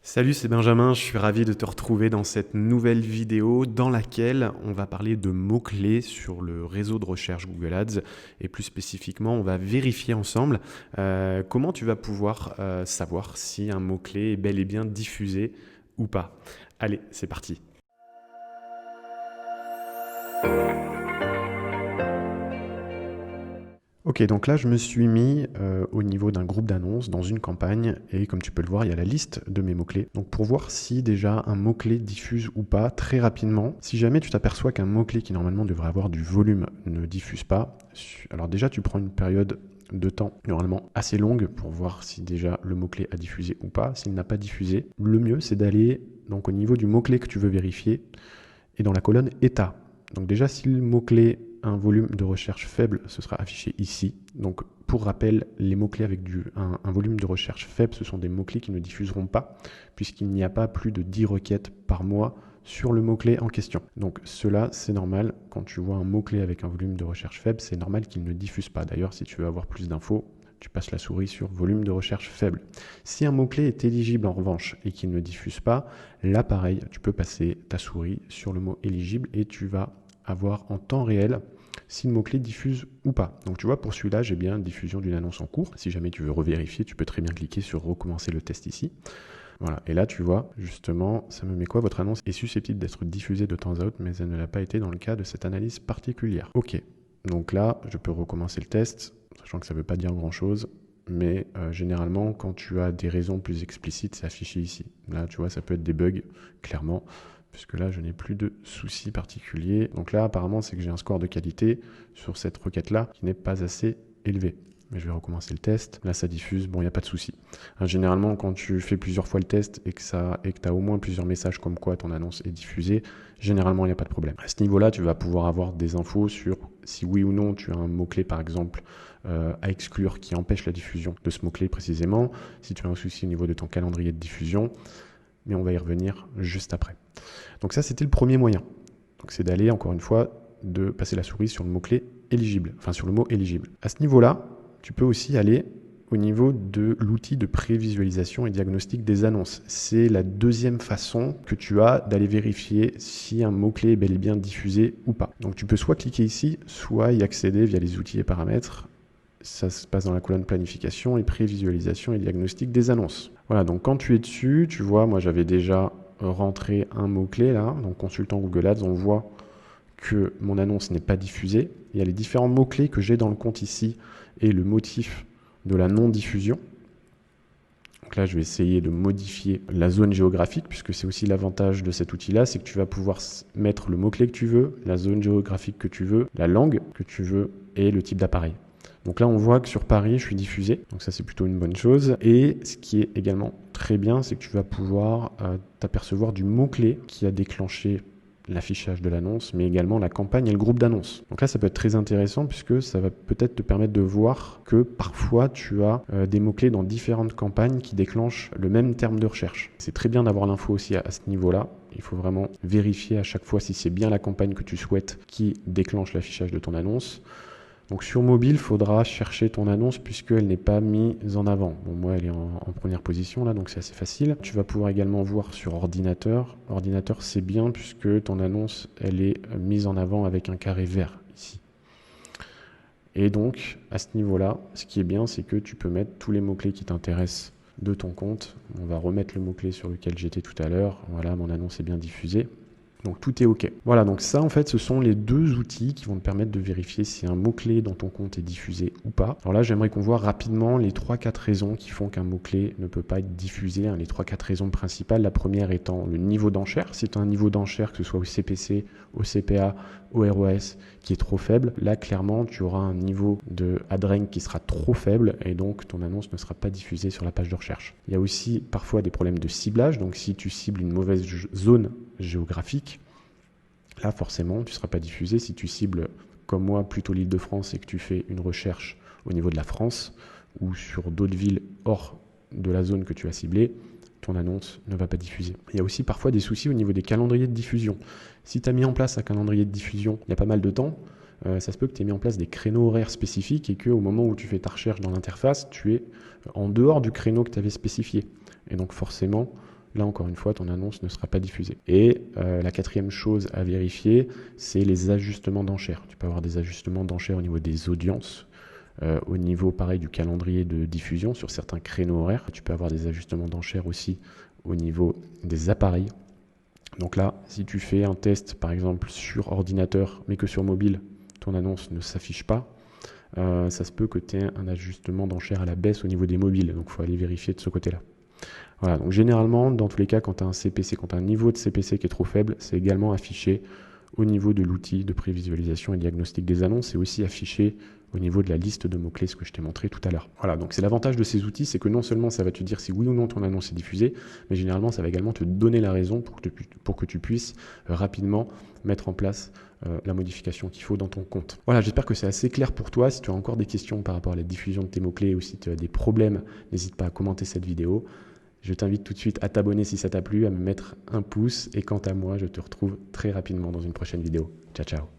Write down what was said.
Salut, c'est Benjamin, je suis ravi de te retrouver dans cette nouvelle vidéo dans laquelle on va parler de mots-clés sur le réseau de recherche Google Ads et plus spécifiquement, on va vérifier ensemble comment tu vas pouvoir savoir si un mot-clé est bel et bien diffusé ou pas. Allez, c'est parti. Ok, donc là je me suis mis au niveau d'un groupe d'annonces dans une campagne et comme tu peux le voir, il y a la liste de mes mots-clés. Donc pour voir si déjà un mot-clé diffuse ou pas, très rapidement, si jamais tu t'aperçois qu'un mot-clé qui normalement devrait avoir du volume ne diffuse pas, alors déjà tu prends une période de temps normalement assez longue pour voir si déjà le mot-clé a diffusé ou pas. S'il n'a pas diffusé, le mieux c'est d'aller donc au niveau du mot-clé que tu veux vérifier et dans la colonne état. Donc déjà si le mot-clé a un volume de recherche faible, ce sera affiché ici. Donc pour rappel, les mots-clés avec un volume de recherche faible, ce sont des mots-clés qui ne diffuseront pas puisqu'il n'y a pas plus de 10 requêtes par mois sur le mot-clé en question. Donc cela, c'est normal. Quand tu vois un mot-clé avec un volume de recherche faible, c'est normal qu'il ne diffuse pas. D'ailleurs, si tu veux avoir plus d'infos, tu passes la souris sur volume de recherche faible. Si un mot-clé est éligible en revanche et qu'il ne diffuse pas, là pareil, tu peux passer ta souris sur le mot éligible et tu vas avoir en temps réel si le mot-clé diffuse ou pas. Donc tu vois, pour celui-là, j'ai bien diffusion d'une annonce en cours. Si jamais tu veux revérifier, tu peux très bien cliquer sur recommencer le test ici. Voilà, et là tu vois, justement, ça me met quoi? Votre annonce est susceptible d'être diffusée de temps à autre, mais elle ne l'a pas été dans le cas de cette analyse particulière. Ok, donc là, je peux recommencer le test, sachant que ça ne veut pas dire grand-chose, mais généralement, quand tu as des raisons plus explicites, c'est affiché ici. Là, tu vois, ça peut être des bugs, clairement, puisque là, je n'ai plus de soucis particuliers. Donc là, apparemment, c'est que j'ai un score de qualité sur cette requête-là qui n'est pas assez élevé. Mais je vais recommencer le test. Là, ça diffuse. Bon, il n'y a pas de souci. Généralement, quand tu fais plusieurs fois le test et que tu as au moins plusieurs messages comme quoi ton annonce est diffusée, généralement, il n'y a pas de problème. À ce niveau-là, tu vas pouvoir avoir des infos sur si oui ou non tu as un mot-clé, par exemple, à exclure qui empêche la diffusion de ce mot-clé précisément. Si tu as un souci au niveau de ton calendrier de diffusion, mais on va y revenir juste après. Donc ça, c'était le premier moyen. Donc c'est d'aller, encore une fois, de passer la souris sur le mot-clé éligible, enfin sur le mot éligible. À ce niveau-là, tu peux aussi aller au niveau de l'outil de prévisualisation et diagnostic des annonces. C'est la deuxième façon que tu as d'aller vérifier si un mot-clé est bel et bien diffusé ou pas. Donc tu peux soit cliquer ici, soit y accéder via les outils et paramètres. Ça se passe dans la colonne planification et prévisualisation et diagnostic des annonces. Voilà, donc quand tu es dessus, tu vois, moi j'avais déjà rentré un mot-clé là, donc consultant Google Ads, on voit que mon annonce n'est pas diffusée. Il y a les différents mots-clés que j'ai dans le compte ici et le motif de la non-diffusion. Donc là, je vais essayer de modifier la zone géographique, puisque c'est aussi l'avantage de cet outil-là, c'est que tu vas pouvoir mettre le mot-clé que tu veux, la zone géographique que tu veux, la langue que tu veux et le type d'appareil. Donc là, on voit que sur Paris, je suis diffusé. Donc ça, c'est plutôt une bonne chose. Et ce qui est également très bien, c'est que tu vas pouvoir t'apercevoir du mot-clé qui a déclenché l'affichage de l'annonce, mais également la campagne et le groupe d'annonces. Donc là, ça peut être très intéressant puisque ça va peut-être te permettre de voir que parfois tu as des mots-clés dans différentes campagnes qui déclenchent le même terme de recherche. C'est très bien d'avoir l'info aussi à ce niveau-là. Il faut vraiment vérifier à chaque fois si c'est bien la campagne que tu souhaites qui déclenche l'affichage de ton annonce. Donc sur mobile, il faudra chercher ton annonce puisqu'elle n'est pas mise en avant. Bon, moi, elle est en première position là, donc c'est assez facile. Tu vas pouvoir également voir sur ordinateur. Ordinateur, c'est bien puisque ton annonce, elle est mise en avant avec un carré vert ici. Et donc, à ce niveau-là, ce qui est bien, c'est que tu peux mettre tous les mots-clés qui t'intéressent de ton compte. On va remettre le mot-clé sur lequel j'étais tout à l'heure. Voilà, mon annonce est bien diffusée. Donc tout est OK. Voilà, donc ça en fait ce sont les deux outils qui vont te permettre de vérifier si un mot-clé dans ton compte est diffusé ou pas. Alors là j'aimerais qu'on voit rapidement les 3-4 raisons qui font qu'un mot-clé ne peut pas être diffusé. Les 3-4 raisons principales. La première étant le niveau d'enchère. Si tu as un niveau d'enchère, que ce soit au CPC, au CPA, au ROS, qui est trop faible, là clairement tu auras un niveau de ad rank qui sera trop faible et donc ton annonce ne sera pas diffusée sur la page de recherche. Il y a aussi parfois des problèmes de ciblage, donc si tu cibles une mauvaise zone géographique, là forcément tu ne seras pas diffusé. Si tu cibles comme moi plutôt l'Île-de-France et que tu fais une recherche au niveau de la France ou sur d'autres villes hors de la zone que tu as ciblée, ton annonce ne va pas diffuser. Il y a aussi parfois des soucis au niveau des calendriers de diffusion. Si tu as mis en place un calendrier de diffusion il y a pas mal de temps, ça se peut que tu aies mis en place des créneaux horaires spécifiques et qu'au moment où tu fais ta recherche dans l'interface, tu es en dehors du créneau que tu avais spécifié. Et donc forcément, là encore une fois, ton annonce ne sera pas diffusée. Et la quatrième chose à vérifier, c'est les ajustements d'enchères. Tu peux avoir des ajustements d'enchères au niveau des audiences, au niveau pareil du calendrier de diffusion sur certains créneaux horaires. Tu peux avoir des ajustements d'enchères aussi au niveau des appareils. Donc là, si tu fais un test par exemple sur ordinateur mais que sur mobile, ton annonce ne s'affiche pas, ça se peut que tu aies un ajustement d'enchères à la baisse au niveau des mobiles. Donc il faut aller vérifier de ce côté-là. Voilà, donc généralement, dans tous les cas, quand tu as un CPC, quand tu as un niveau de CPC qui est trop faible, c'est également affiché au niveau de l'outil de prévisualisation et diagnostic des annonces, c'est aussi affiché au niveau de la liste de mots-clés, ce que je t'ai montré tout à l'heure. Voilà, donc c'est l'avantage de ces outils, c'est que non seulement ça va te dire si oui ou non ton annonce est diffusée, mais généralement ça va également te donner la raison pour que tu puisses rapidement mettre en place la modification qu'il faut dans ton compte. Voilà, j'espère que c'est assez clair pour toi. Si tu as encore des questions par rapport à la diffusion de tes mots-clés ou si tu as des problèmes, n'hésite pas à commenter cette vidéo. Je t'invite tout de suite à t'abonner si ça t'a plu, à me mettre un pouce et quant à moi, je te retrouve très rapidement dans une prochaine vidéo. Ciao, ciao.